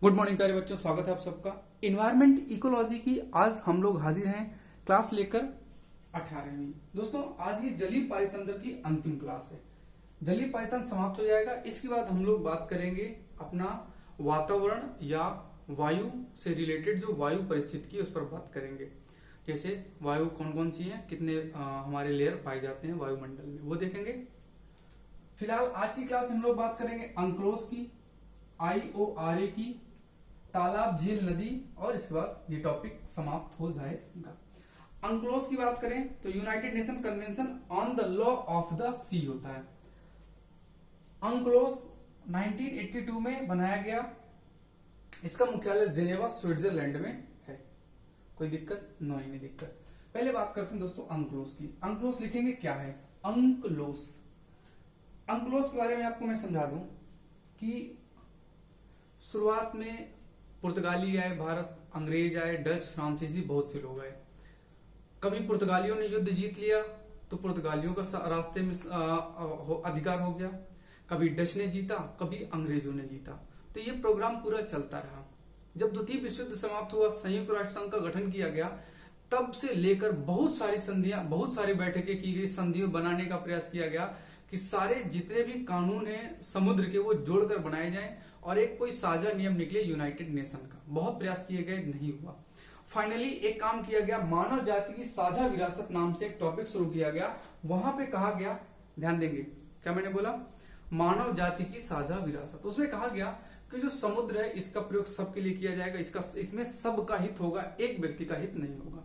Good morning प्यारे बच्चों, स्वागत है आप सबका। इन्वायरमेंट इकोलॉजी की आज हम लोग हाजिर हैं क्लास लेकर 18वीं। दोस्तों आज ये जलीय पारितंत्र की अंतिम क्लास है। जलीय पारितंत्र समाप्त हो जाएगा, इसके बाद हम लोग बात करेंगे अपना वातावरण या वायु से रिलेटेड जो वायु परिस्थिति की उस पर बात करेंगे। जैसे वायु कौन कौन सी है, कितने हमारे लेयर पाए जाते हैं वायुमंडल में, वो देखेंगे। फिलहाल आज की क्लास में हम लोग बात करेंगे अंक्लोज की, IORA की, तालाब, झील, नदी, और इसके बाद ये टॉपिक समाप्त हो जाएगा। अंक्लोज की बात करें तो United Nation Convention on the Law of the Sea होता है। अंक्लोज 1982 में बनाया गया। इसका मुख्यालय जेनेवा स्विट्जरलैंड में है। कोई दिक्कत? नहीं दिक्कत। पहले बात करते हैं दोस्तों अंक्लोज की। अंक्लोज लिखेंगे क्या है? अंक्लोज। अंक्लोज के बारे में आपको मैं समझा दूं कि शुरुआत में पुर्तगाली आए भारत, अंग्रेज आए, डच, फ्रांसीसी, बहुत से लोग आए। कभी पुर्तगालियों ने युद्ध जीत लिया तो पुर्तगालियों का रास्ते में अधिकार हो गया, कभी डच ने जीता, कभी अंग्रेजों ने जीता। तो ये प्रोग्राम पूरा चलता रहा। जब द्वितीय विश्व युद्ध समाप्त हुआ, संयुक्त राष्ट्र संघ का गठन किया गया, तब से लेकर बहुत सारी संधियां, बहुत सारी बैठकें की गई, संधियों बनाने का प्रयास किया गया कि सारे जितने भी कानून हैं समुद्र के वो जोड़कर बनाए जाएं और एक कोई साझा नियम निकले यूनाइटेड नेशन का। बहुत प्रयास किए गए, नहीं हुआ। फाइनली एक काम किया गया, मानव जाति की साझा विरासत नाम से एक टॉपिक शुरू किया गया। वहां पे कहा गया, ध्यान देंगे क्या मैंने बोला, मानव जाति की साझा विरासत। उसमें कहा गया कि जो समुद्र है इसका प्रयोग सबके लिए किया जाएगा, इसमें सबका हित होगा, एक व्यक्ति का हित नहीं होगा।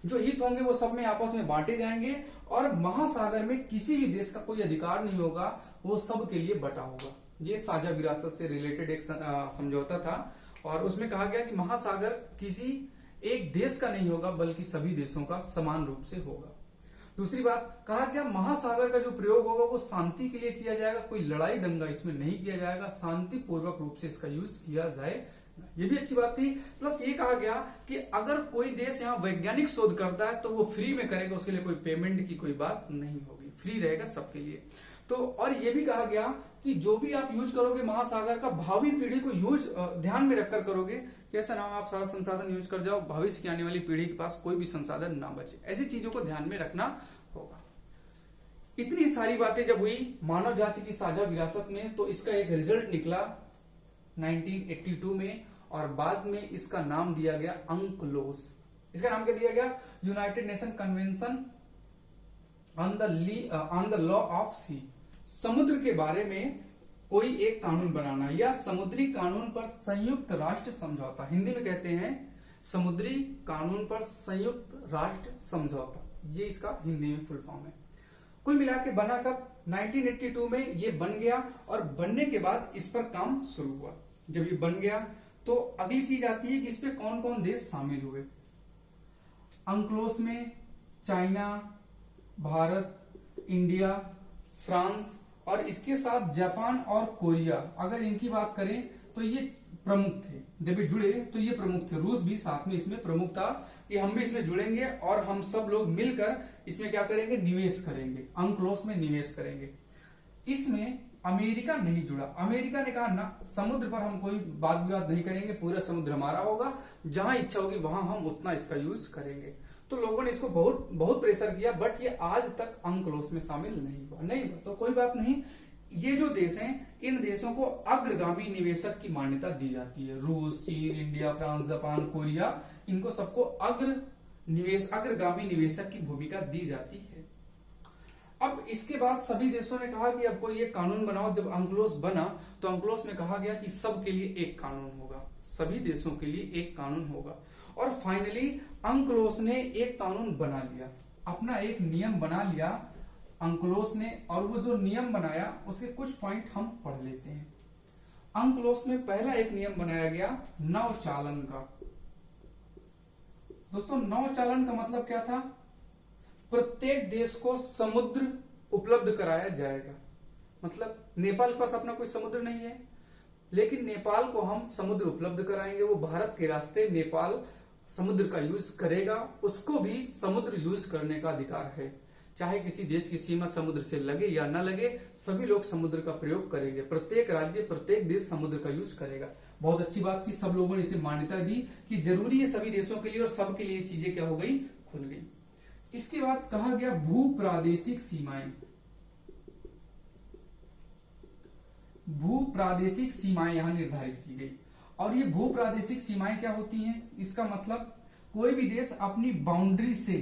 जो हित होंगे वो सब में आपस में बांटे जाएंगे और महासागर में किसी भी देश का कोई अधिकार नहीं होगा, वो सबके लिए बटा होगा। ये साझा विरासत से रिलेटेड एक समझौता था और उसमें कहा गया कि महासागर किसी एक देश का नहीं होगा बल्कि सभी देशों का समान रूप से होगा। दूसरी बात कहा गया, महासागर का जो प्रयोग होगा वो शांति के लिए किया जाएगा, कोई लड़ाई दंगा इसमें नहीं किया जाएगा, शांतिपूर्वक रूप से इसका यूज किया जाए। ये भी अच्छी बात थी। प्लस ये कहा गया कि अगर कोई देश यहाँ वैज्ञानिक शोध करता है तो वो फ्री में करेगा, उसके लिए कोई पेमेंट की कोई बात नहीं होगी, फ्री रहेगा सबके लिए। तो और ये भी कहा गया कि जो भी आप यूज करोगे महासागर का, भावी पीढ़ी को यूज ध्यान में रखकर करोगे। कैसा नाम, आप सारा संसाधन यूज कर जाओ, भविष्य की आने वाली पीढ़ी के पास कोई भी संसाधन ना बचे। ऐसी चीजों को ध्यान में रखना होगा। इतनी सारी बातें जब हुई मानव जाति की साझा विरासत में, तो इसका एक रिजल्ट निकला 1982 में और बाद में इसका नाम दिया गया अंक्लोज। इसका नाम क्या दिया गया? United Nation Convention on the Law of Sea. समुद्र के बारे में कोई एक कानून बनाना या समुद्री कानून पर संयुक्त राष्ट्र समझौता, हिंदी में कहते हैं समुद्री कानून पर संयुक्त राष्ट्र समझौता, ये इसका हिंदी में फुल फॉर्म है। कुल मिला के बना कब? 1982 में ये बन गया और बनने के बाद इस पर काम शुरू हुआ। जब ये बन गया तो अगली चीज आती है कि इस पे कौन कौन देश शामिल हुए। अंक्लोज में चाइना, भारत, इंडिया, फ्रांस और इसके साथ जापान और कोरिया, अगर इनकी बात करें तो ये प्रमुख थे। जब ये जुड़े तो ये प्रमुख थे। रूस भी साथ में इसमें प्रमुख था कि हम भी इसमें जुड़ेंगे और हम सब लोग मिलकर इसमें क्या करेंगे? निवेश करेंगे, अंक्लोज में निवेश करेंगे। इसमें अमेरिका नहीं जुड़ा। अमेरिका ने कहा ना, समुद्र पर हम कोई वाद विवाद नहीं करेंगे, पूरा समुद्र हमारा होगा, जहां इच्छा होगी वहां हम उतना इसका यूज करेंगे। तो लोगों ने इसको बहुत बहुत प्रेशर किया, बट ये आज तक अंक्लोज में शामिल नहीं हुआ। तो कोई बात नहीं। ये जो देश हैं, इन देशों को अग्रगामी निवेशक की मान्यता दी जाती है। रूस, चीन, इंडिया, फ्रांस, जापान, कोरिया, इनको सबको अग्रगामी निवेशक की भूमिका दी जाती है। अब इसके बाद सभी देशों ने कहा कि अब कोई एक कानून बनाओ। जब अंक्लोज बना तो अंक्लोज में कहा गया कि सबके लिए एक कानून होगा, सभी देशों के लिए एक कानून होगा। और फाइनली अंक्लोज ने एक कानून बना लिया, अपना एक नियम बना लिया अंक्लोज ने। और वो जो नियम बनाया उसके कुछ पॉइंट हम पढ़ लेते हैं। अंक्लोज में पहला एक नियम बनाया गया नौचालन का। दोस्तों नौचालन का मतलब क्या था? प्रत्येक देश को समुद्र उपलब्ध कराया जाएगा। मतलब नेपाल के पास अपना कोई समुद्र नहीं है, लेकिन नेपाल को हम समुद्र उपलब्ध कराएंगे। वो भारत के रास्ते नेपाल समुद्र का यूज करेगा, उसको भी समुद्र यूज करने का अधिकार है। चाहे किसी देश की सीमा समुद्र से लगे या न लगे, सभी लोग समुद्र का प्रयोग करेंगे। प्रत्येक राज्य, प्रत्येक देश समुद्र का यूज करेगा। बहुत अच्छी बात थी, सब लोगों ने इसे मान्यता दी कि जरूरी है सभी देशों के लिए, और सबके लिए चीजें क्या हो गई, खुल गई। इसके बाद कहा गया भू प्रादेशिक सीमाएं। भू प्रादेशिक सीमाएं यहां निर्धारित की गई। और ये भू प्रादेशिक सीमाएं क्या होती हैं, इसका मतलब कोई भी देश अपनी बाउंड्री से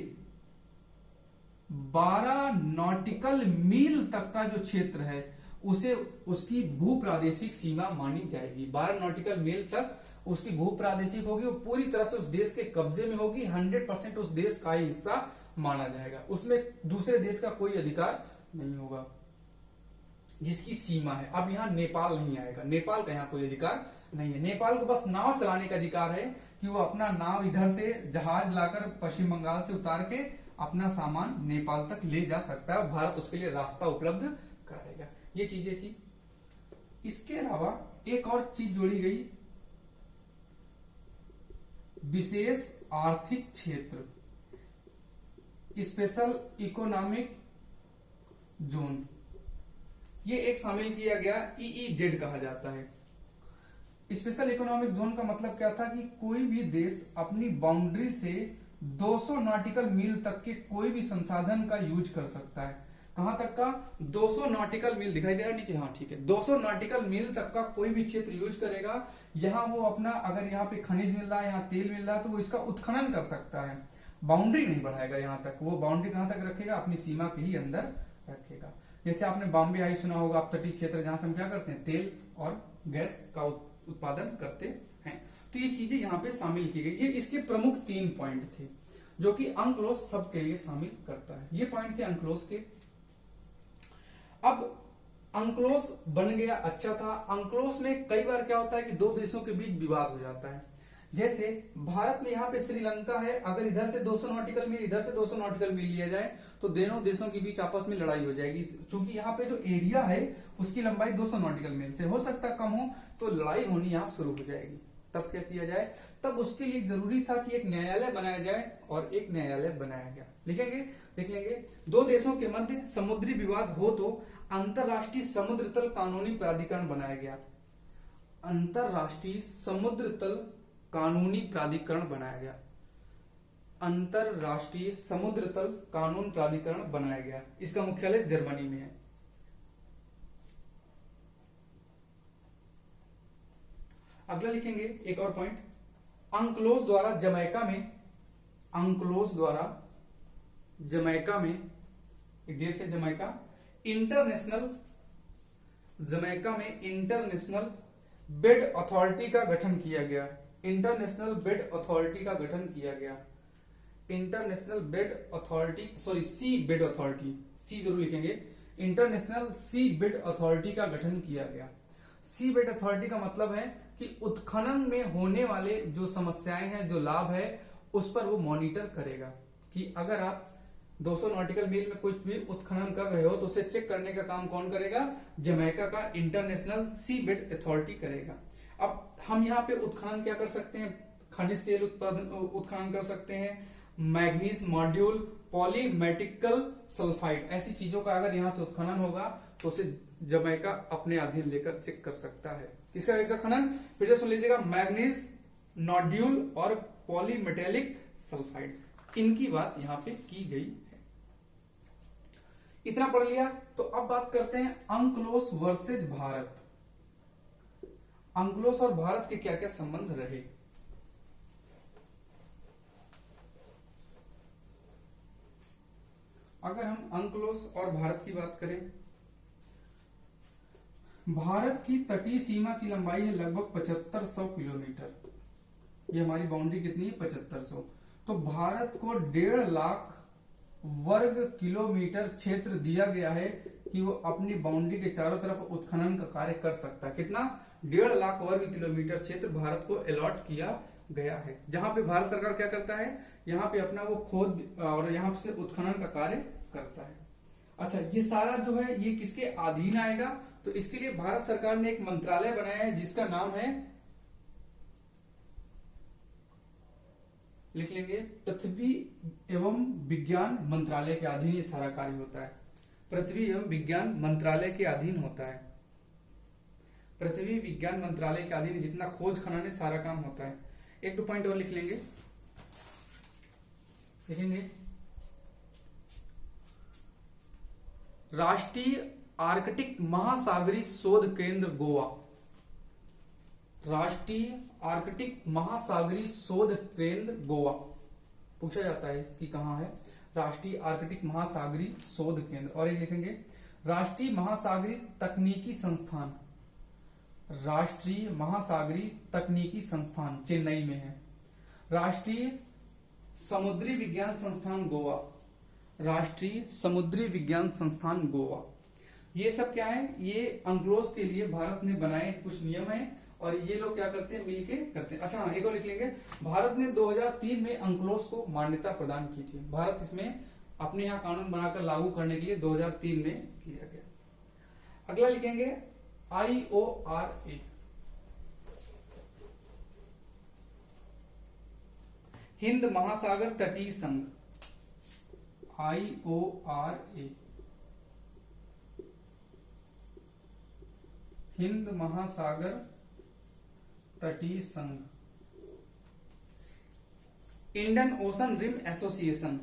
12 नॉटिकल मील तक का जो क्षेत्र है उसे उसकी भू प्रादेशिक सीमा मानी जाएगी। 12 नॉटिकल मील तक उसकी भू प्रादेशिक होगी, वो पूरी तरह से उस देश के कब्जे में होगी, 100% उस देश का ही हिस्सा माना जाएगा, उसमें दूसरे देश का कोई अधिकार नहीं होगा, जिसकी सीमा है। अब यहाँ नेपाल नहीं आएगा, नेपाल का यहाँ कोई अधिकार नहीं है। नेपाल को बस नाव चलाने का अधिकार है कि वो अपना नाव इधर से जहाज लाकर पश्चिम बंगाल से उतार के अपना सामान नेपाल तक ले जा सकता है, भारत उसके लिए रास्ता उपलब्ध कराएगा। ये चीजें थी। इसके अलावा एक और चीज जोड़ी गई, विशेष आर्थिक क्षेत्र, स्पेशल इकोनॉमिक जोन। ये एक शामिल किया गया, EEZ कहा जाता है। स्पेशल इकोनॉमिक जोन का मतलब क्या था कि कोई भी देश अपनी बाउंड्री से 200 नॉटिकल मील तक के कोई भी संसाधन का यूज कर सकता है। कहां तक का, 200 नॉटिकल मील, दिखाई दे रहा है नीचे, हाँ ठीक है, 200 नॉटिकल मील तक का कोई भी क्षेत्र यूज करेगा। यहां वो अपना, अगर यहाँ पे खनिज मिल रहा है, यहाँ तेल मिल रहा है, तो वो इसका उत्खनन कर सकता है, बाउंड्री नहीं बढ़ाएगा यहां तक। वो बाउंड्री कहां तक रखेगा, अपनी सीमा के ही अंदर रखेगा। जैसे आपने बॉम्बे हाई सुना होगा, आप तटीय क्षेत्र जहां से हम क्या करते हैं, तेल और गैस का उत्पादन करते हैं। तो ये चीजें यहाँ पे शामिल की गई। ये इसके प्रमुख 3 पॉइंट थे जो कि अंक्लोज सबके लिए शामिल करता है। ये पॉइंट थे अंक्लोज के। अब अंक्लोज बन गया, अच्छा था। अंक्लोज में कई बार क्या होता है कि दो देशों के बीच विवाद हो जाता है। जैसे भारत में यहाँ पे श्रीलंका है, अगर इधर से 200 नॉटिकल मील, इधर से 200 नॉटिकल मील लिया जाए तो दोनों देशों के बीच आपस में लड़ाई हो जाएगी। क्योंकि यहाँ पे जो एरिया है उसकी लंबाई 200 नॉटिकल मील से हो सकता कम हो, तो लड़ाई होनी यहाँ शुरू हो जाएगी। तब क्या किया जाए, तब उसके लिए जरूरी था कि एक न्यायालय बनाया जाए, और एक न्यायालय बनाया गया। लिखेंगे, देख लेंगे। दो देशों के मध्य समुद्री विवाद हो तो अंतरराष्ट्रीय समुद्र तल कानूनी प्राधिकरण बनाया गया। अंतरराष्ट्रीय समुद्र तल कानूनी प्राधिकरण बनाया गया। अंतरराष्ट्रीय समुद्र तल कानून प्राधिकरण बनाया गया। इसका मुख्यालय जर्मनी में है। अगला लिखेंगे एक और पॉइंट, अंक्लोज द्वारा जमैका में, अंक्लोज द्वारा जमैका में, एक देश है जमैका, इंटरनेशनल, जमैका में इंटरनेशनल बेड अथॉरिटी का गठन किया गया। इंटरनेशनल बेड अथॉरिटी का गठन किया गया। International Bed Authority, sorry seabed authority, sea जरूर लिखेंगे। इंटरनेशनल सी बेड अथॉरिटी का गठन किया गया। सी बेड अथॉरिटी का मतलब है कि उत्खनन में होने वाले जो समस्याएं हैं, जो लाभ है, उस पर वो मॉनिटर करेगा कि अगर आप 200 नॉटिकल मील में कुछ भी उत्खनन कर रहे हो तो उसे चेक करने का काम कौन करेगा, जमैका का इंटरनेशनल सी बेड अथॉरिटी करेगा। अब हम यहाँ पे उत्खनन क्या कर सकते हैं, खनिज तेल उत्पादन उत्खनन कर सकते हैं, मैग्नीज मॉड्यूल, पॉलीमेटिकल सल्फाइड, ऐसी चीजों का अगर यहाँ से उत्खनन होगा तो उसे जमैका अपने अधीन लेकर चेक कर सकता है। इसका खनन फिर से सुन लीजिएगा, मैग्नीज नॉड्यूल और पॉलीमेटेलिक सल्फाइड, इनकी बात यहाँ पे की गई है। इतना पढ़ लिया, तो अब बात करते हैं अंक्लोज वर्सेज भारत। अंक्लोज और भारत के क्या क्या संबंध रहे। अगर हम अंक्लोज और भारत की बात करें, भारत की तटीय सीमा की लंबाई है लगभग 7500 किलोमीटर। ये हमारी बाउंड्री कितनी है, 7500। तो भारत को 1.5 लाख वर्ग किलोमीटर क्षेत्र दिया गया है कि वो अपनी बाउंड्री के चारों तरफ उत्खनन का कार्य कर सकता है। कितना, 1.5 लाख वर्ग किलोमीटर क्षेत्र भारत को अलॉट किया गया है, जहां पे भारत सरकार क्या करता है, यहाँ पे अपना वो खोद और यहाँ से उत्खनन का कार्य करता है। अच्छा, ये सारा जो है ये किसके अधीन आएगा, तो इसके लिए भारत सरकार ने एक मंत्रालय बनाया है जिसका नाम है, लिख लेंगे पृथ्वी एवं विज्ञान मंत्रालय के अधीन ये सारा कार्य होता है। पृथ्वी एवं विज्ञान मंत्रालय के अधीन होता है। पृथ्वी विज्ञान मंत्रालय के अधीन जितना खोज खनन सारा काम होता है। एक दो पॉइंट और लिख लेंगे, लिखेंगे राष्ट्रीय आर्कटिक महासागरीय शोध केंद्र गोवा। राष्ट्रीय आर्कटिक महासागरीय शोध केंद्र गोवा पूछा जाता है कि कहां है। राष्ट्रीय आर्कटिक महासागरीय शोध केंद्र। और एक लिखेंगे राष्ट्रीय महासागरीय तकनीकी संस्थान। राष्ट्रीय महासागरीय तकनीकी संस्थान चेन्नई में है। राष्ट्रीय समुद्री विज्ञान संस्थान गोवा। राष्ट्रीय समुद्री विज्ञान संस्थान गोवा। ये सब क्या है, ये अंक्लोज के लिए भारत ने बनाए कुछ नियम है और ये लोग क्या करते हैं, मिलके करते हैं। अच्छा एक और लिख लेंगे, भारत ने 2003 में अंक्लोज को मान्यता प्रदान की थी। भारत इसमें अपने यहाँ कानून बनाकर लागू करने के लिए 2003 में किया गया। अगला लिखेंगे IORA। हिंद महासागर तटीय संघ। IORA हिंद महासागर तटीय संघ। Indian Ocean Rim Association.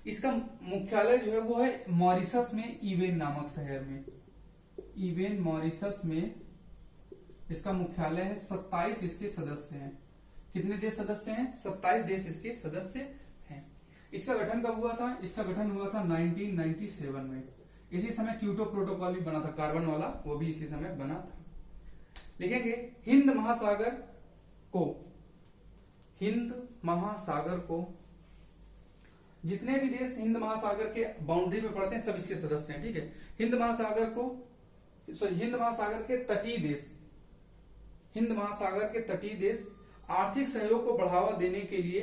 इसका मुख्यालय जो है वो है मॉरिशस में, इवेन नामक शहर में। इवेन मॉरिशस में इसका मुख्यालय है। 27 इसके सदस्य हैं। कितने देश सदस्य हैं? 27 देश इसके सदस्य हैं। इसका गठन कब हुआ था? इसका गठन हुआ था 1997 में। इसी समय क्योटो प्रोटोकॉल भी बना था, कार्बन वाला, वो भी इसी समय बना था। लिखेंगे हिंद महासागर को, हिंद महासागर को, जितने भी देश हिंद महासागर के बाउंड्री में पड़ते हैं सब इसके सदस्य हैं, ठीक है। हिंद महासागर को, हिंद महासागर के तटीय देश, हिंद महासागर के तटीय देश आर्थिक सहयोग को बढ़ावा देने के लिए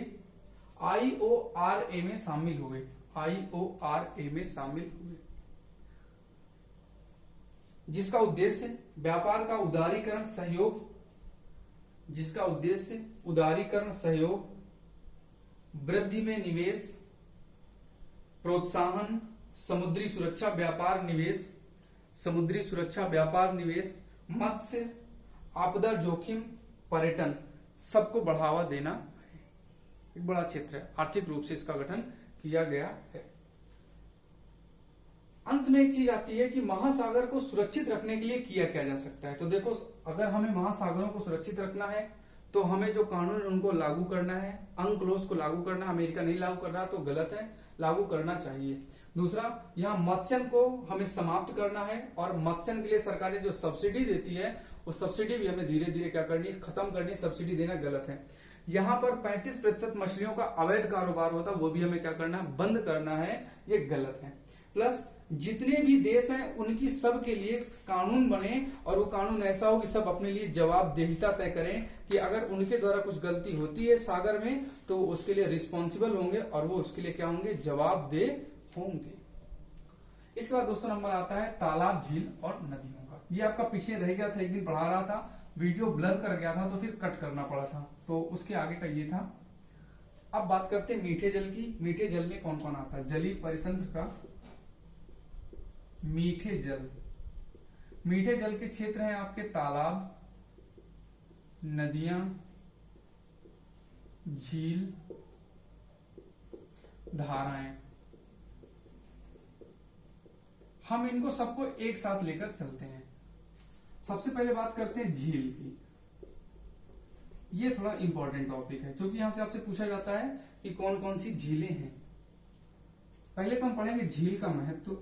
IORA में शामिल हुए। IORA में शामिल हुए, जिसका उद्देश्य व्यापार का उदारीकरण सहयोग, जिसका उद्देश्य उदारीकरण सहयोग, वृद्धि में निवेश, प्रोत्साहन, समुद्री सुरक्षा व्यापार निवेश, समुद्री सुरक्षा व्यापार निवेश, मत्स्य, आपदा जोखिम, पर्यटन, सबको बढ़ावा देना है। एक बड़ा क्षेत्र है, आर्थिक रूप से इसका गठन किया गया है। अंत में एक चीज आती है कि महासागर को सुरक्षित रखने के लिए किया क्या जा सकता है। तो देखो, अगर हमें महासागरों को सुरक्षित रखना है तो हमें जो कानून उनको लागू करना है, अंक्लोज को लागू करना। अमेरिका नहीं लागू कर रहा तो गलत है, लागू करना चाहिए। दूसरा, यहाँ मत्स्यन को हमें समाप्त करना है और मत्स्यन के लिए सरकारें जो सब्सिडी देती है वो सब्सिडी भी हमें धीरे धीरे क्या करनी है, खत्म करनी है। सब्सिडी देना गलत है। यहाँ पर 35% मछलियों का अवैध कारोबार होता है, वो भी हमें क्या करना है, बंद करना है, ये गलत है। प्लस जितने भी देश हैं उनकी सब के लिए कानून बने और वो कानून ऐसा हो कि सब अपने लिए जवाबदेहिता तय करें कि अगर उनके द्वारा कुछ गलती होती है सागर में तो वो उसके लिए रिस्पॉन्सिबल होंगे और वो उसके लिए क्या होंगे, जवाबदेह होंगे। इसके बाद दोस्तों नंबर आता है तालाब, झील और नदियों का। ये आपका पीछे रह गया था, एक दिन पढ़ा रहा था, वीडियो ब्लर कर गया था तो फिर कट करना पड़ा था, तो उसके आगे का ये था। अब बात करते हैं मीठे जल की। मीठे जल में कौन कौन आता है? जलीय परितंत्र का मीठे जल। मीठे जल के क्षेत्र हैं आपके तालाब, नदियां, झील, धाराएं। हम इनको सबको एक साथ लेकर चलते हैं। सबसे पहले बात करते हैं झील की। ये थोड़ा इंपॉर्टेंट टॉपिक है क्योंकि यहां से आपसे पूछा जाता है कि कौन कौन सी झीलें हैं। पहले तो हम पढ़ेंगे झील का महत्व।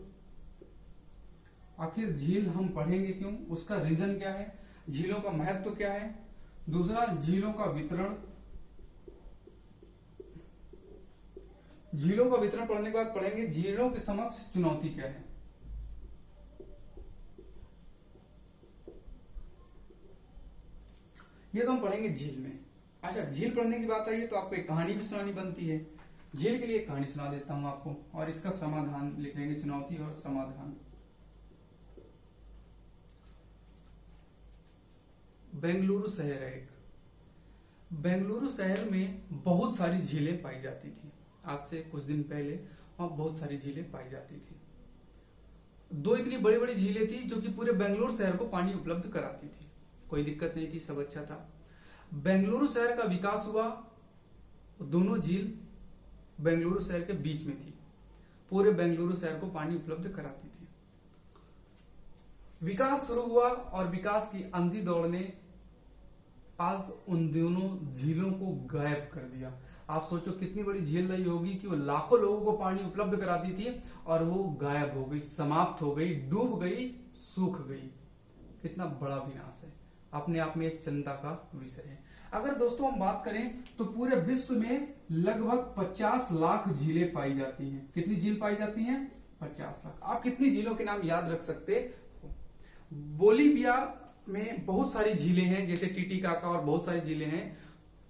आखिर झील हम पढ़ेंगे क्यों, उसका रीजन क्या है, झीलों का महत्व क्या है। दूसरा, झीलों का वितरण। झीलों का वितरण पढ़ने के बाद पढ़ेंगे झीलों के समक्ष चुनौती क्या है। ये तो हम पढ़ेंगे झील में। अच्छा, झील पढ़ने की बात आई है तो आपको एक कहानी भी सुनानी बनती है। झील के लिए एक कहानी सुना देता हूं आपको और इसका समाधान लिख लेंगे, चुनौती और समाधान। बेंगलुरु शहर है एक। बेंगलुरु शहर में बहुत सारी झीलें पाई जाती थी। आज से कुछ दिन पहले वहां बहुत सारी झीलें पाई जाती थी। दो इतनी बड़ी बड़ी झीलें थी जो कि पूरे बेंगलुरु शहर को पानी उपलब्ध कराती थी। कोई दिक्कत नहीं थी, सब अच्छा था। बेंगलुरु शहर का विकास हुआ, दोनों झील बेंगलुरु शहर के बीच में थी, पूरे बेंगलुरु शहर को पानी उपलब्ध कराती थी। विकास शुरू हुआ और विकास की अंधी दौड़ ने आज उन दोनों झीलों को गायब कर दिया। आप सोचो कितनी बड़ी झील रही होगी कि वो लाखों लोगों को पानी उपलब्ध कराती थी और वो गायब हो गई, समाप्त हो गई, डूब गई, सूख गई। कितना बड़ा विनाश है, अपने आप में एक चिंता का विषय है। अगर दोस्तों हम बात करें तो पूरे विश्व में लगभग 50 लाख झीलें पाई जाती हैं। कितनी झील पाई जाती हैं? 50 लाख। आप कितनी झीलों के नाम याद रख सकते हो? बोलीविया में बहुत सारी झीलें हैं, जैसे टिटिकाका और बहुत सारी झीलें हैं।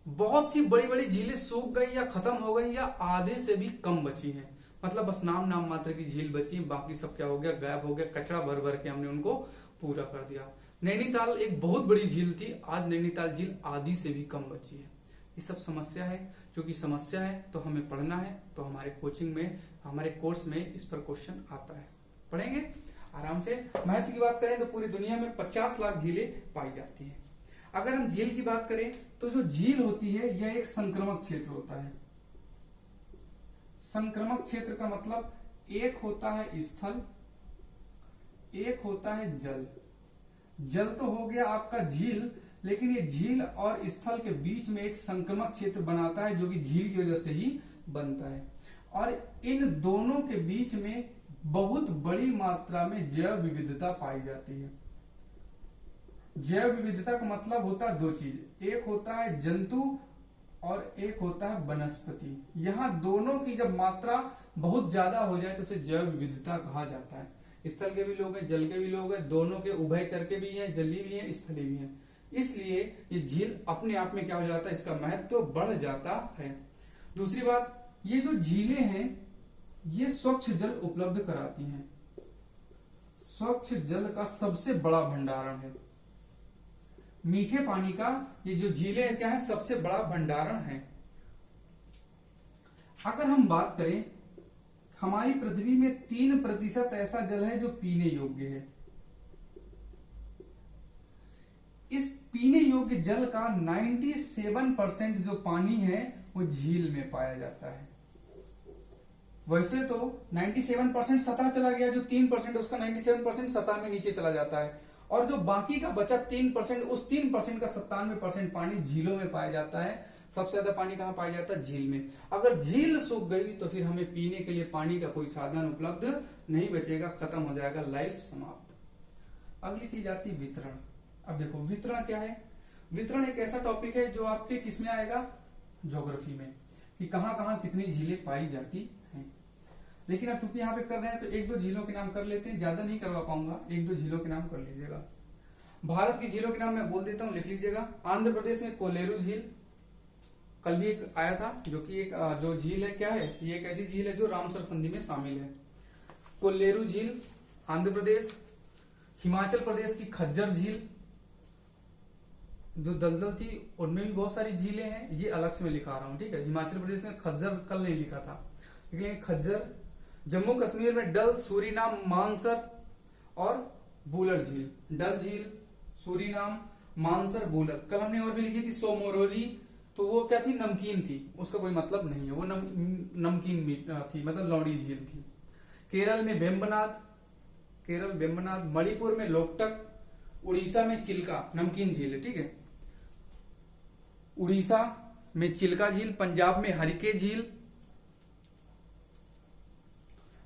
बहुत सी बड़ी बड़ी झीलें सूख गई या खत्म हो गई या आधे से भी कम बची हैं। मतलब बस नाम मात्र की झील बची, बाकी सब क्या हो गया? गायब हो गया। कचरा भर भर के हमने उनको पूरा कर दिया। नैनीताल एक बहुत बड़ी झील थी, आज नैनीताल झील आधी से भी कम बची है। ये सब समस्या है। क्योंकि समस्या है तो हमें पढ़ना है, तो हमारे कोचिंग में, हमारे कोर्स में इस पर क्वेश्चन आता है, पढ़ेंगे आराम से। महत्व की बात करें तो पूरी दुनिया में 50 लाख झीलें पाई जाती हैं। अगर हम झील की बात करें तो जो झील होती है यह एक संक्रामक क्षेत्र होता है। संक्रामक क्षेत्र का मतलब एक होता है स्थल, एक होता है जल। जल तो हो गया आपका झील, लेकिन ये झील और स्थल के बीच में एक संक्रामक क्षेत्र बनाता है जो कि झील की वजह से ही बनता है। और इन दोनों के बीच में बहुत बड़ी मात्रा में जैव विविधता पाई जाती है। जैव विविधता का मतलब होता है दो चीज, एक होता है जंतु और एक होता है वनस्पति। यहाँ दोनों की जब मात्रा बहुत ज्यादा हो जाए तो उसे जैव विविधता कहा जाता है। स्थल के भी लोग हैं, जल के भी लोग हैं, दोनों के उभयचर के भी हैं, जलीय भी हैं, स्थलीय भी हैं। इसलिए ये झील अपने आप में क्या हो जाता है, इसका महत्व बढ़ जाता है। दूसरी बात, ये जो झीलें हैं ये स्वच्छ जल उपलब्ध कराती हैं। स्वच्छ जल का सबसे बड़ा भंडारण है। मीठे पानी का ये जो झीलें क्या है, सबसे बड़ा भंडारण है। अगर हम बात करें, हमारी पृथ्वी में 3% ऐसा जल है जो पीने योग्य है। इस पीने योग्य जल का 97% जो पानी है वो झील में पाया जाता है। वैसे तो 97% सतह चला गया, जो 3% उसका 97% सतह में नीचे चला जाता है, और जो बाकी का बचा 3%, उस 3% का 97% पानी झीलों में पाया जाता है। सबसे ज्यादा पानी कहाँ पाया जाता है? झील में। अगर झील सूख गई तो फिर हमें पीने के लिए पानी का कोई साधन उपलब्ध नहीं बचेगा, खत्म हो जाएगा, लाइफ समाप्त। अगली चीज आती है वितरण। अब देखो वितरण क्या है। वितरण एक ऐसा टॉपिक है जो आपके किसमें आएगा? ज्योग्राफी में, कि कहां कहां कितनी झीलें पाई जाती हैं। लेकिन अब चूंकि यहाँ पे कर रहे हैं तो एक दो झीलों के नाम कर लेते हैं, ज्यादा नहीं करवा पाऊंगा, एक दो झीलों के नाम कर लीजिएगा। भारत की झीलों के नाम मैं बोल देता हूं, लिख लीजिएगा। आंध्र प्रदेश में कोलेरू झील, कल भी एक आया था, जो कि एक जो झील है क्या है, ये एक ऐसी झील है जो रामसर संधि में शामिल है। कोलेरू झील आंध्र प्रदेश। हिमाचल प्रदेश की खज्जर झील, जो दलदल थी उनमें भी बहुत सारी झीलें हैं, ये अलग से मैं लिखा रहा हूं, ठीक है। हिमाचल प्रदेश में खज्जर कल नहीं लिखा था, लेकिन खज्जर। जम्मू कश्मीर में डल, सूरीनाम, मानसर और बूलर झील। डल झील, सूरीनाम, मानसर, बूलर। कल हमने और भी लिखी थी सोमोरोरी, तो वो क्या थी? नमकीन थी, उसका कोई मतलब नहीं है, वो नमकीन थी, मतलब लौड़ी झील थी। केरल में बेम्बनाद, केरल बेम्बनाद। मणिपुर में लोकटक। उड़ीसा में चिल्का, नमकीन झील है, ठीक है। उड़ीसा में चिल्का झील। पंजाब में हरिके झील।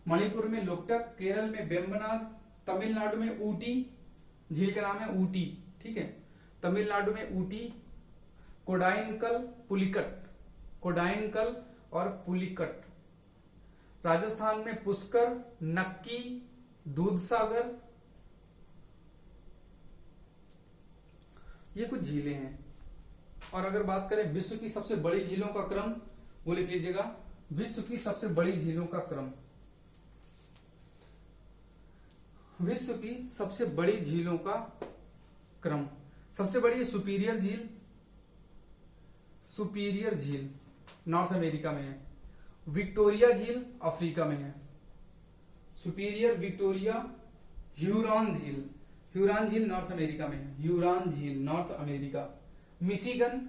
मणिपुर में लोकटक, केरल में बेम्बनाद, तमिलनाडु में ऊटी झील का नाम है ऊटी, ठीक है। तमिलनाडु में ऊटी। कोडाइनकल, पुलिकट, कोडाइनकल और पुलिकट। राजस्थान में पुष्कर, नक्की, दूधसागर। ये कुछ झीलें हैं। और अगर बात करें विश्व की सबसे बड़ी झीलों का क्रम, वो लिख लीजिएगा। विश्व की सबसे बड़ी झीलों का क्रम, विश्व की सबसे बड़ी झीलों का क्रम। सबसे बड़ी है सुपीरियर झील, सुपीरियर झील नॉर्थ अमेरिका में है। विक्टोरिया झील अफ्रीका में है। सुपीरियर, विक्टोरिया, ह्यूरॉन झील, ह्यूरॉन झील नॉर्थ अमेरिका में है। ह्यूरॉन झील North America. Michigan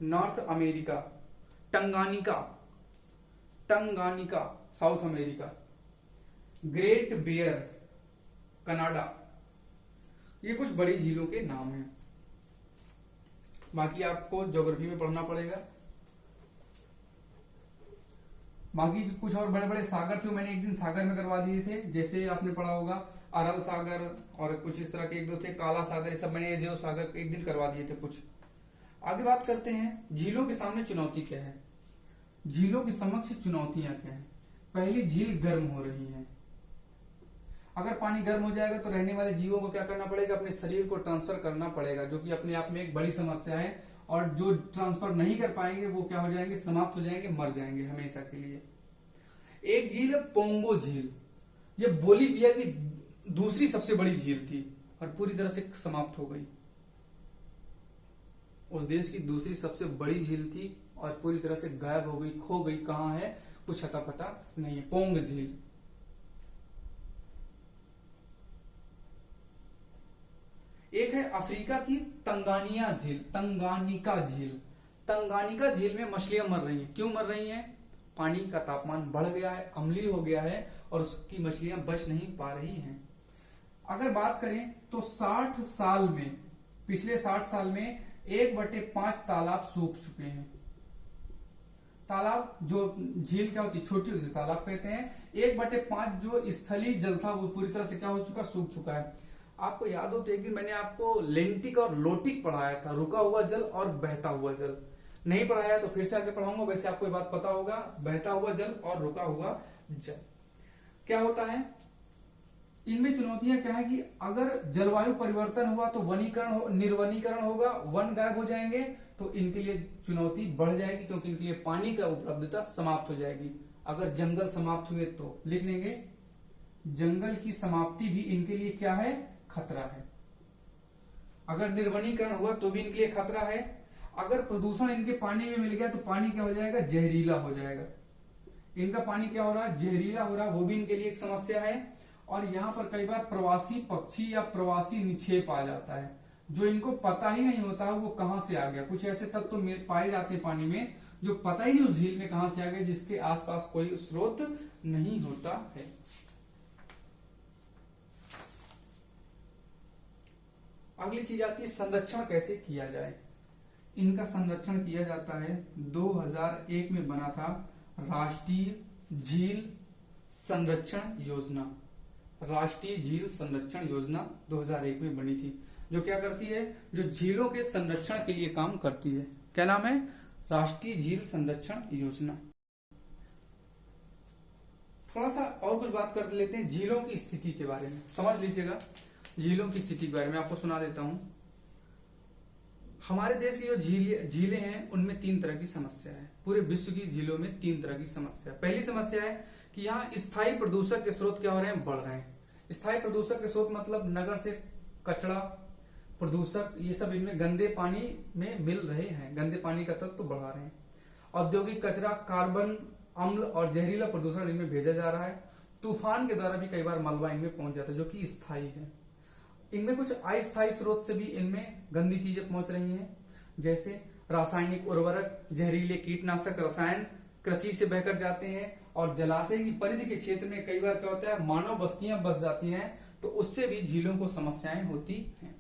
North America. Tanganyika, Tanganyika South America. Great Bear Canada. ये कुछ बड़ी झीलों के नाम हैं। बाकी आपको ज्योग्राफी में पढ़ना पड़ेगा। बाकी कुछ और बड़े बड़े सागर थे, मैंने एक दिन सागर में करवा दिए थे, जैसे आपने पढ़ा होगा अरल सागर और कुछ इस तरह के एक दो थे, काला सागर, ये सब मैंने एजेव सागर एक दिन करवा दिए थे कुछ। आगे बात करते हैं झीलों के सामने चुनौती क्या है। झीलों के समक्ष चुनौतियां क्या है। पहली, झील गर्म हो रही है। अगर पानी गर्म हो जाएगा तो रहने वाले जीवों को क्या करना पड़ेगा, अपने शरीर को ट्रांसफर करना पड़ेगा, जो कि अपने आप में एक बड़ी समस्या है। और जो ट्रांसफर नहीं कर पाएंगे वो क्या हो जाएंगे, समाप्त हो जाएंगे, मर जाएंगे हमेशा के लिए। एक झील है पोंगो झील। ये बोलीविया की दूसरी सबसे बड़ी झील थी और पूरी तरह से समाप्त हो गई। उस देश की दूसरी सबसे बड़ी झील थी और पूरी तरह से गायब हो गई, खो गई, कहां है कुछ अता पता नहीं है। पोंग झील। एक है अफ्रीका की तंगानिया झील, तंगानिका झील। तंगानिका झील में मछलियां मर रही हैं। क्यों मर रही हैं? पानी का तापमान बढ़ गया है, अम्लीय हो गया है और उसकी मछलियां बच नहीं पा रही हैं। अगर बात करें तो 60 साल में, पिछले 60 साल में 1/5 तालाब सूख चुके हैं। तालाब, जो झील क्या होती है, छोटी उसे तालाब कहते हैं। 1/5 जो स्थलीय जल था वो पूरी तरह से क्या हो चुका, सूख चुका है। आपको याद हो तो एक दिन मैंने आपको लेंटिक और लोटिक पढ़ाया था, रुका हुआ जल और बहता हुआ जल। नहीं पढ़ाया तो फिर से आगे पढ़ाऊंगा, वैसे आपको ये बात पता होगा। बहता हुआ जल और रुका हुआ जल क्या होता है, इनमें चुनौतियां क्या है कि अगर जलवायु परिवर्तन हुआ तो वनीकरण निर्वनीकरण होगा, वन गायब हो जाएंगे, तो इनके लिए चुनौती बढ़ जाएगी, क्योंकि इनके लिए पानी का उपलब्धता समाप्त हो जाएगी। अगर जंगल समाप्त हुए तो लिख लेंगे, जंगल की समाप्ति भी इनके लिए क्या है, खतरा है। अगर निर्वनीकरण हुआ तो भी इनके लिए खतरा है। अगर प्रदूषण इनके पानी में मिल गया तो पानी क्या हो जाएगा, जहरीला हो जाएगा। इनका पानी क्या हो रहा है, जहरीला हो रहा है, वो भी इनके लिए एक समस्या है। और यहाँ पर कई बार प्रवासी पक्षी या प्रवासी निक्षेप आ जाता है, जो इनको पता ही नहीं होता है वो कहां से आ गया। कुछ ऐसे तत्व तो पाए जाते हैं पानी में जो पता ही नहीं उस झील में कहां से आ गए, जिसके आसपास कोई स्रोत नहीं होता है। अगली चीज आती है संरक्षण कैसे किया जाए। इनका संरक्षण किया जाता है, 2001 में बना था राष्ट्रीय झील संरक्षण योजना। राष्ट्रीय झील संरक्षण योजना 2001 में बनी थी, जो क्या करती है, जो झीलों के संरक्षण के लिए काम करती है। क्या नाम है, राष्ट्रीय झील संरक्षण योजना। थोड़ा सा और कुछ बात कर लेते हैं झीलों की स्थिति के बारे में, समझ लीजिएगा। झीलों की स्थिति के बारे में आपको सुना देता हूं। हमारे देश की जो झीलें हैं उनमें 3 तरह की समस्या है। पूरे विश्व की झीलों में 3 तरह की समस्या। पहली समस्या है कि यहाँ स्थायी प्रदूषक के स्रोत क्या हो रहे हैं, बढ़ रहे हैं। स्थायी प्रदूषक के स्रोत मतलब नगर से कचरा, प्रदूषक, ये सब इनमें गंदे पानी में मिल रहे हैं, गंदे पानी का तत्व तो बढ़ा रहे हैं। औद्योगिक कचरा, कार्बन, अम्ल और जहरीला प्रदूषण इनमें भेजा जा रहा है। तूफान के द्वारा भी कई बार मलबा इनमें पहुंच जाता है, जो कि स्थायी है। इनमें कुछ अस्थायी स्रोत से भी इनमें गंदी चीजें पहुंच रही हैं, जैसे रासायनिक उर्वरक, जहरीले कीटनाशक रसायन कृषि से बहकर जाते हैं और जलाशय की परिधि के क्षेत्र में कई बार क्या होता है, मानव बस्तियां बस जाती हैं, तो उससे भी झीलों को समस्याएं होती हैं।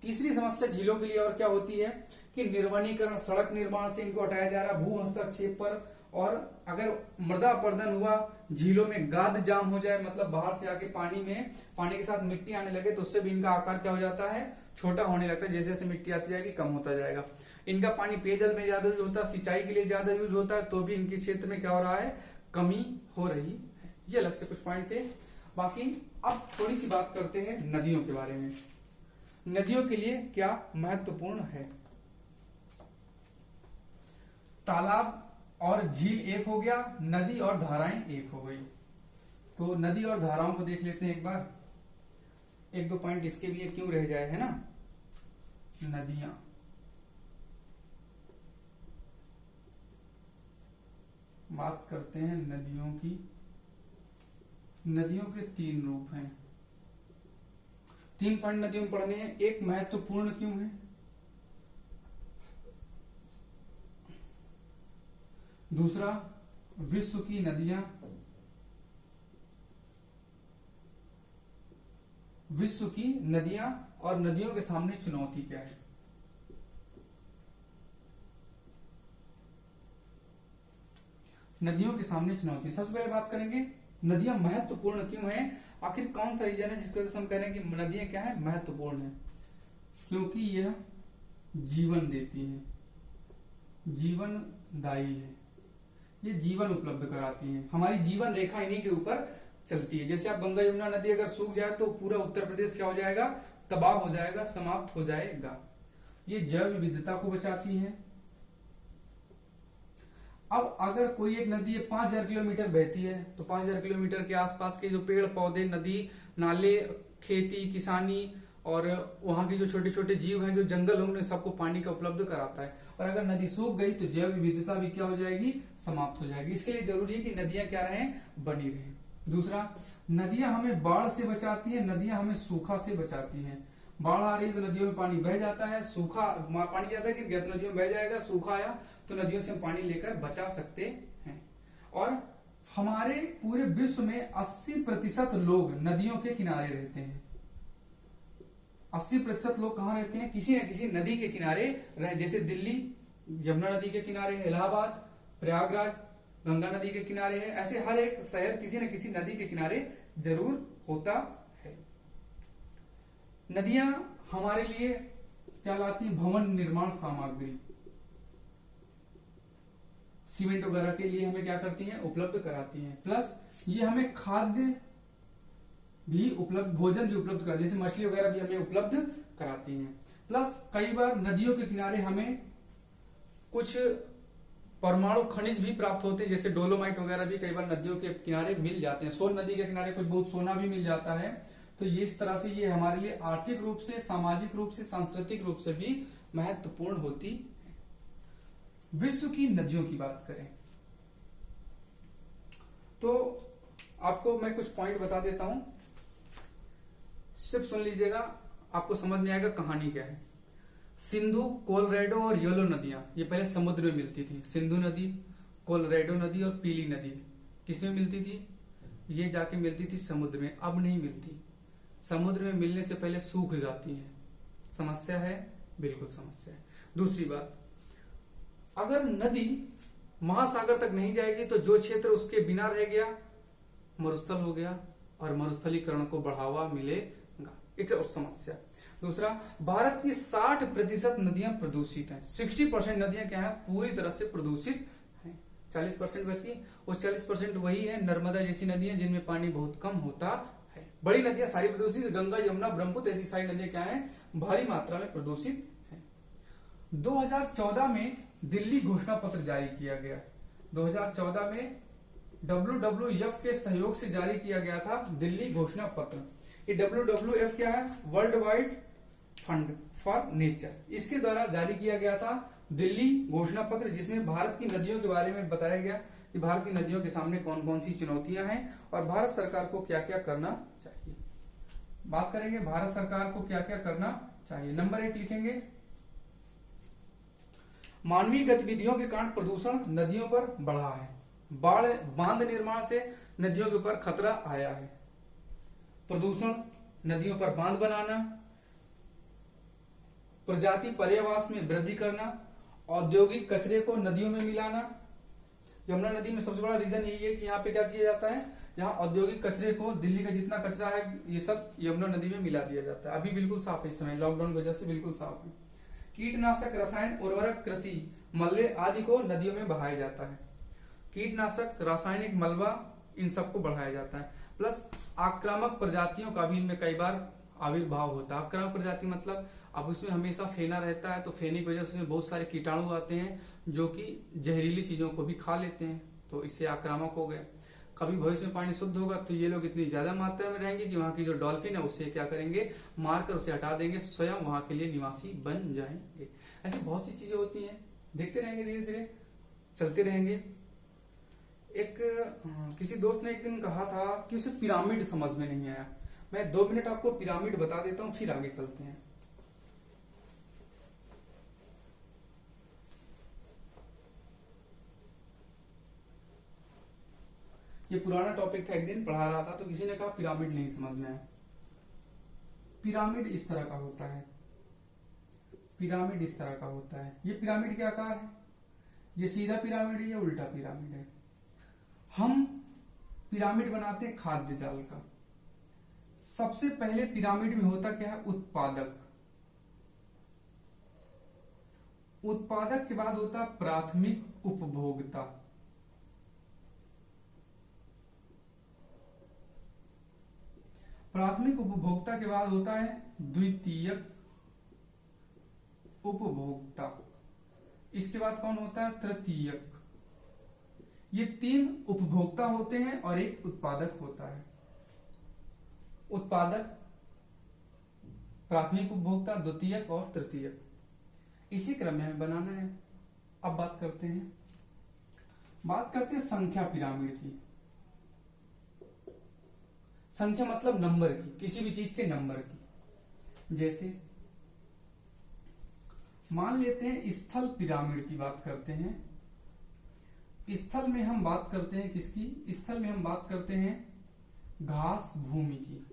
तीसरी समस्या झीलों के लिए और क्या होती है कि निर्वनीकरण, सड़क निर्माण से इनको हटाया जा रहा है, भू हस्तक्षेप पर। और अगर मृदा अपरदन हुआ, झीलों में गाद जाम हो जाए, मतलब बाहर से आके पानी के साथ मिट्टी आने लगे, तो उससे भी इनका आकार क्या हो जाता है, छोटा होने लगता है। जैसे जैसे मिट्टी आती जाएगी कम होता जाएगा। इनका पानी पेयजल में ज्यादा यूज होता है, सिंचाई के लिए ज्यादा यूज होता है, तो भी इनके क्षेत्र में क्या हो रहा है, कमी हो रही है। ये अलग से कुछ पॉइंट थे। बाकी अब थोड़ी सी बात करते हैं नदियों के बारे में। नदियों के लिए क्या महत्वपूर्ण है। तालाब और झील एक हो गया, नदी और धाराएं एक हो गई। तो नदी और धाराओं को देख लेते हैं एक बार। एक दो पॉइंट इसके भी क्यों रह जाए, है ना। नदियां, बात करते हैं नदियों की। नदियों के 3 रूप हैं। 3 पॉइंट नदियों में पढ़ने हैं। एक, महत्वपूर्ण क्यों है। दूसरा, विश्व की नदियां, विश्व की नदियां और नदियों के सामने चुनौती क्या है। नदियों के सामने चुनौती। सबसे पहले बात करेंगे नदियां महत्वपूर्ण क्यों हैं। आखिर कौन सा रीजन है जिसकी वजह से हम कह रहे हैं कि नदियां क्या है, महत्वपूर्ण है। क्योंकि यह जीवन देती है, जीवनदायी है, ये जीवन उपलब्ध कराती है। हमारी जीवन रेखा इन्हीं के ऊपर चलती है। जैसे आप गंगा यमुना नदी अगर सूख जाए तो पूरा उत्तर प्रदेश क्या हो जाएगा, तबाह हो जाएगा, समाप्त हो जाएगा। ये जैव विविधता को बचाती है। अब अगर कोई एक नदी 5000 किलोमीटर बहती है तो 5000 किलोमीटर के आसपास के जो पेड़ पौधे, नदी नाले, खेती किसानी और वहां के जो छोटे छोटे जीव हैं, जो जंगल होंगे, सबको पानी का उपलब्ध कराता है। और अगर नदी सूख गई तो जैव विविधता भी क्या हो जाएगी, समाप्त हो जाएगी। इसके लिए जरूरी है कि नदियां क्या रहें, बनी रहें। दूसरा, नदियां हमें बाढ़ से बचाती है, नदियां हमें सूखा से बचाती हैं। बाढ़ आ रही तो नदियों में पानी बह जाता है, सूखा पानी ज्यादा गिर गया तो नदियों में बह जाएगा, सूखा आया तो नदियों से हम पानी लेकर बचा सकते हैं। और हमारे पूरे विश्व में 80% लोग नदियों के किनारे रहते हैं। 80% लोग कहां रहते हैं, किसी न किसी नदी के किनारे रहे। जैसे दिल्ली यमुना नदी के किनारे है, इलाहाबाद प्रयागराज गंगा नदी के किनारे है। ऐसे हर एक शहर किसी न किसी नदी के किनारे जरूर होता है। नदियां हमारे लिए क्या लाती है, भवन निर्माण सामग्री, सीमेंट वगैरह के लिए हमें क्या करती हैं, उपलब्ध कराती हैं। प्लस ये हमें खाद्य भी उपलब्ध, भोजन भी उपलब्ध कराती है, जैसे मछली वगैरह भी हमें उपलब्ध कराती हैं। प्लस कई बार नदियों के किनारे हमें कुछ परमाणु खनिज भी प्राप्त होते हैं, जैसे डोलोमाइट वगैरह भी कई बार नदियों के किनारे मिल जाते हैं। सोन नदी के किनारे कुछ बहुत सोना भी मिल जाता है। तो ये इस तरह से ये हमारे लिए आर्थिक रूप से, सामाजिक रूप से, सांस्कृतिक रूप से भी महत्वपूर्ण होती है। विश्व की नदियों की बात करें तो आपको मैं कुछ पॉइंट बता देता हूं, सिर्फ सुन लीजिएगा, आपको समझ में आएगा कहानी क्या है। सिंधु, कोलोराडो और येलो नदियां ये पहले समुद्र में मिलती थी। सिंधु नदी, कोलोराडो नदी और पीली नदी किसमें मिलती थी, ये जाके मिलती थी समुद्र में। अब नहीं मिलती, समुद्र में मिलने से पहले सूख जाती है। समस्या है, बिल्कुल समस्या है। दूसरी बात, अगर नदी महासागर तक नहीं जाएगी तो जो क्षेत्र उसके बिना रह गया मरुस्थल हो गया और मरुस्थलीकरण को बढ़ावा मिलेगा, एक और समस्या। दूसरा, भारत की 60% नदियां प्रदूषित हैं। 60% नदियां क्या है, पूरी तरह से प्रदूषित हैं। 40% बची, वो 40% वही है नर्मदा जैसी नदियां जिनमें पानी बहुत कम होता है। बड़ी नदियां सारी प्रदूषित, गंगा यमुना ब्रह्मपुत्र ऐसी सारी नदियां क्या है, भारी मात्रा में प्रदूषित है। 2014 में दिल्ली घोषणा पत्र जारी किया गया। 2014 में WWF के सहयोग से जारी किया गया था दिल्ली घोषणा पत्र। ये WWF क्या है, world wide fund for nature, इसके द्वारा जारी किया गया था दिल्ली घोषणा पत्र, जिसमें भारत की नदियों के बारे में बताया गया कि भारत की नदियों के सामने कौन कौन सी चुनौतियां हैं और भारत सरकार को क्या क्या करना चाहिए। बात करेंगे भारत सरकार को क्या क्या करना चाहिए। नंबर 1 लिखेंगे, मानवीय गतिविधियों के कारण प्रदूषण नदियों पर बढ़ा है। बांध निर्माण से नदियों के ऊपर खतरा आया है। प्रदूषण, नदियों पर बांध बनाना, प्रजाति पर्यावास में वृद्धि करना, औद्योगिक कचरे को नदियों में मिलाना। यमुना नदी में सबसे बड़ा रीजन यही है कि यहाँ पे क्या किया जाता है, जहाँ औद्योगिक कचरे को, दिल्ली का जितना कचरा है ये सब यमुना नदी में मिला दिया जाता है। अभी बिल्कुल साफ है, इस समय लॉकडाउन की वजह से बिल्कुल साफ है। कीटनाशक, रसायन, उर्वरक, कृषि, मलबे आदि को नदियों में बहाया जाता है। कीटनाशक, रासायनिक, मलबा, इन सबको बढ़ाया जाता है। प्लस आक्रामक प्रजातियों का भी इनमें कई बार आविर्भाव होता है। आक्रामक प्रजाति मतलब अब उसमें हमेशा फेना रहता है, तो फेने की वजह से बहुत सारे कीटाणु आते हैं जो कि जहरीली चीजों को भी खा लेते हैं, तो इससे आक्रामक हो गए। कभी भविष्य में पानी शुद्ध होगा तो ये लोग इतनी ज्यादा मात्रा में रहेंगे कि वहां की जो डॉल्फिन है उससे क्या करेंगे, मारकर उसे हटा देंगे, स्वयं वहां के लिए निवासी बन जाएंगे। ऐसी बहुत सी चीजें होती हैं, देखते रहेंगे, धीरे धीरे चलते रहेंगे। एक किसी दोस्त ने एक दिन कहा था कि उसे पिरामिड समझ में नहीं आया। मैं 2 मिनट आपको पिरामिड बता देता हूं, फिर आगे चलते हैं। ये पुराना टॉपिक था, एक दिन पढ़ा रहा था तो किसी ने कहा पिरामिड नहीं समझ में आया। पिरामिड इस तरह का होता है, पिरामिड इस तरह का होता है। ये पिरामिड के आकार है, ये सीधा पिरामिड है, ये उल्टा पिरामिड है। हम पिरामिड बनाते हैं खाद्य जाल का। सबसे पहले पिरामिड में होता क्या है, उत्पादक। उत्पादक के बाद होता है प्राथमिक उपभोक्ता। प्राथमिक उपभोक्ता के बाद होता है द्वितीयक उपभोक्ता। इसके बाद कौन होता है, तृतीयक। ये 3 उपभोक्ता होते हैं और एक उत्पादक होता है। उत्पादक, प्राथमिक उपभोक्ता, द्वितीयक और तृतीयक, इसी क्रम में हमें बनाना है। अब बात करते हैं संख्या पिरामिड की। संख्या मतलब नंबर की, किसी भी चीज के नंबर की। जैसे मान लेते हैं स्थल पिरामिड की बात करते हैं। स्थल में हम बात करते हैं किसकी, स्थल में हम बात करते हैं घास भूमि की।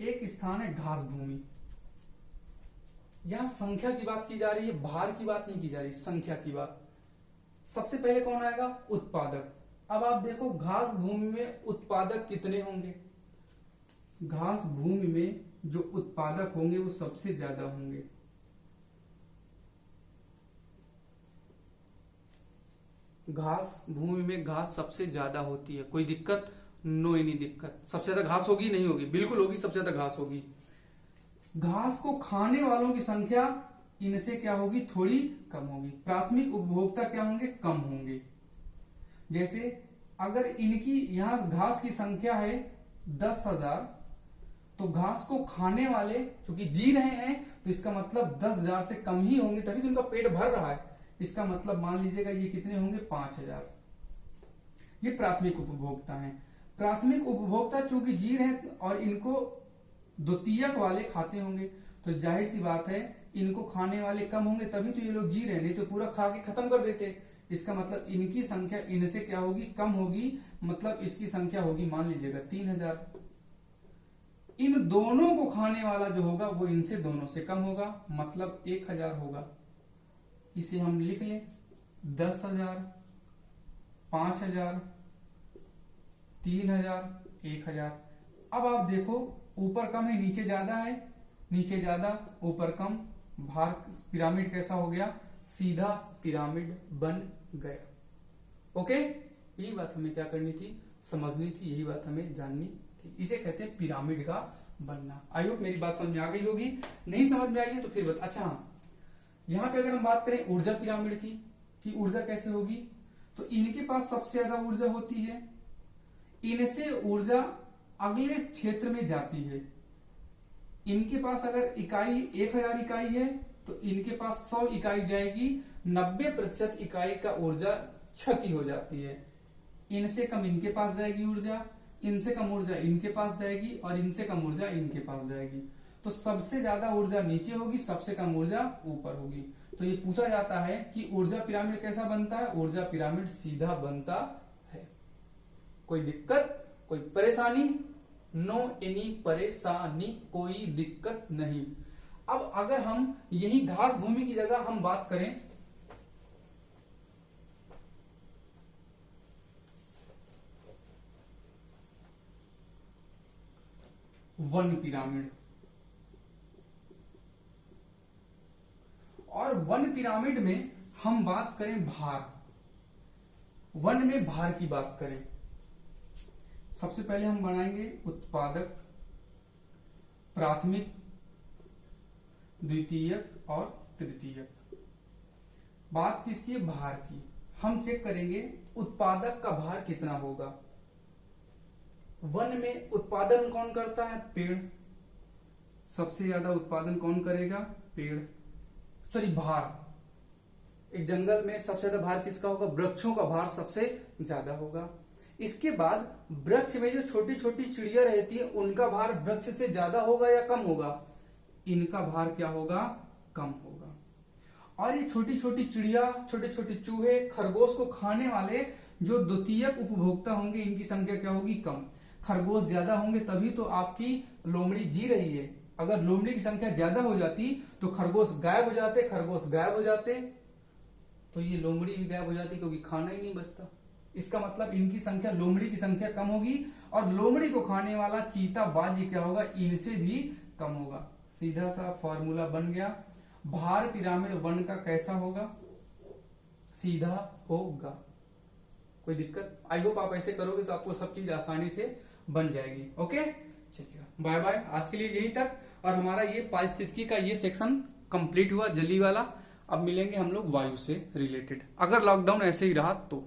एक स्थान है घास भूमि। यहां संख्या की बात की जा रही है, भार की बात नहीं की जा रही, संख्या की बात। सबसे पहले कौन आएगा, उत्पादक। अब आप देखो घास भूमि में उत्पादक कितने होंगे, घास भूमि में जो उत्पादक होंगे वो सबसे ज्यादा होंगे। घास भूमि में घास सबसे ज्यादा होती है, कोई दिक्कत, नो एनी दिक्कत। सबसे ज्यादा घास होगी, नहीं होगी, बिल्कुल होगी, सबसे ज्यादा घास होगी। घास को खाने वालों की संख्या इनसे क्या होगी, थोड़ी कम होगी। प्राथमिक उपभोक्ता क्या होंगे, कम होंगे। जैसे अगर इनकी यहां घास की संख्या है 10,000, तो घास को खाने वाले चूंकि जी रहे हैं तो इसका मतलब 10,000 से कम ही होंगे, तभी तो इनका पेट भर रहा है। इसका मतलब मान लीजिएगा ये कितने होंगे, 5,000। ये प्राथमिक उपभोक्ता हैं। प्राथमिक उपभोक्ता चूंकि जी रहे हैं और इनको द्वितीयक वाले खाते होंगे, तो जाहिर सी बात है इनको खाने वाले कम होंगे, तभी तो ये लोग जी रहे हैं, नहीं तो पूरा खा के खत्म कर देते। इसका मतलब इनकी संख्या इनसे क्या होगी, कम होगी। मतलब इसकी संख्या होगी मान लीजिएगा 3,000। इन दोनों को खाने वाला जो होगा वो इनसे दोनों से कम होगा, मतलब 1,000 होगा। इसे हम लिख लें 10,000, 5,000, 3,000, 1,000। अब आप देखो ऊपर कम है, नीचे ज्यादा है, नीचे ज्यादा ऊपर कम। भार पिरामिड कैसा हो गया, सीधा पिरामिड बन गया। ओके, यही बात हमें क्या करनी थी, समझनी थी, यही बात हमें जाननी थी। इसे कहते हैं पिरामिड का बनना। आई होप मेरी बात समझ में आ गई होगी। नहीं समझ में आई है तो फिर बता। अच्छा हाँ, यहां पे अगर हम बात करें ऊर्जा पिरामिड की, कि ऊर्जा कैसे होगी, तो इनके पास सबसे ज्यादा ऊर्जा होती है। इनसे ऊर्जा अगले क्षेत्र में जाती है। इनके पास अगर इकाई 1,000 इकाई है तो इनके पास 100 इकाई जाएगी। 90% इकाई का ऊर्जा क्षति हो जाती है। इनसे कम इनके पास जाएगी ऊर्जा, इनसे कम ऊर्जा इनके पास जाएगी और इनसे कम ऊर्जा इनके पास जाएगी। तो सबसे ज्यादा ऊर्जा नीचे होगी, सबसे कम ऊर्जा ऊपर होगी। तो ये पूछा जाता है कि ऊर्जा पिरामिड कैसा बनता है। ऊर्जा पिरामिड सीधा बनता है। कोई दिक्कत, कोई परेशानी, नो एनी परेशानी, कोई दिक्कत नहीं। अब अगर हम यही घास भूमि की जगह हम बात करें वन पिरामिड, और वन पिरामिड में हम बात करें भार, वन में भार की बात करें, सबसे पहले हम बनाएंगे उत्पादक, प्राथमिक, द्वितीयक और तृतीयक। बात किसकी है, भार की। हम चेक करेंगे उत्पादक का भार कितना होगा। वन में उत्पादन कौन करता है? पेड़। सबसे ज्यादा उत्पादन कौन करेगा? पेड़। सॉरी, भार। एक जंगल में सबसे ज्यादा भार किसका होगा? वृक्षों का भार सबसे ज्यादा होगा। इसके बाद वृक्ष में जो छोटी छोटी चिड़िया रहती है उनका भार वृक्ष से ज्यादा होगा या कम होगा? इनका भार क्या होगा? कम होगा। और ये छोटी छोटी चिड़िया, छोटे छोटे चूहे, खरगोश को खाने वाले जो द्वितीयक उपभोक्ता होंगे इनकी संख्या क्या होगी? कम। खरगोश ज्यादा होंगे तभी तो आपकी लोमड़ी जी रही है। अगर लोमड़ी की संख्या ज्यादा हो जाती तो खरगोश गायब हो जाते, खरगोश गायब हो जाते तो ये लोमड़ी भी गायब हो जाती, क्योंकि खाना ही नहीं बचता। इसका मतलब इनकी संख्या, लोमड़ी की संख्या कम होगी और लोमड़ी को खाने वाला चीता, बाज क्या होगा? इनसे भी कम होगा। सीधा सा फॉर्मूला बन गया। भार पिरामिड वन का कैसा होगा? सीधा होगा। कोई दिक्कत? आई होप आप ऐसे करोगे तो आपको सब चीज आसानी से बन जाएगी। ओके, चलिए बाय बाय। आज के लिए यही तक। और हमारा ये पारिस्थितिकी का ये सेक्शन कंप्लीट हुआ, जली वाला। अब मिलेंगे हम लोग वायु से रिलेटेड, अगर लॉकडाउन ऐसे ही रहा तो।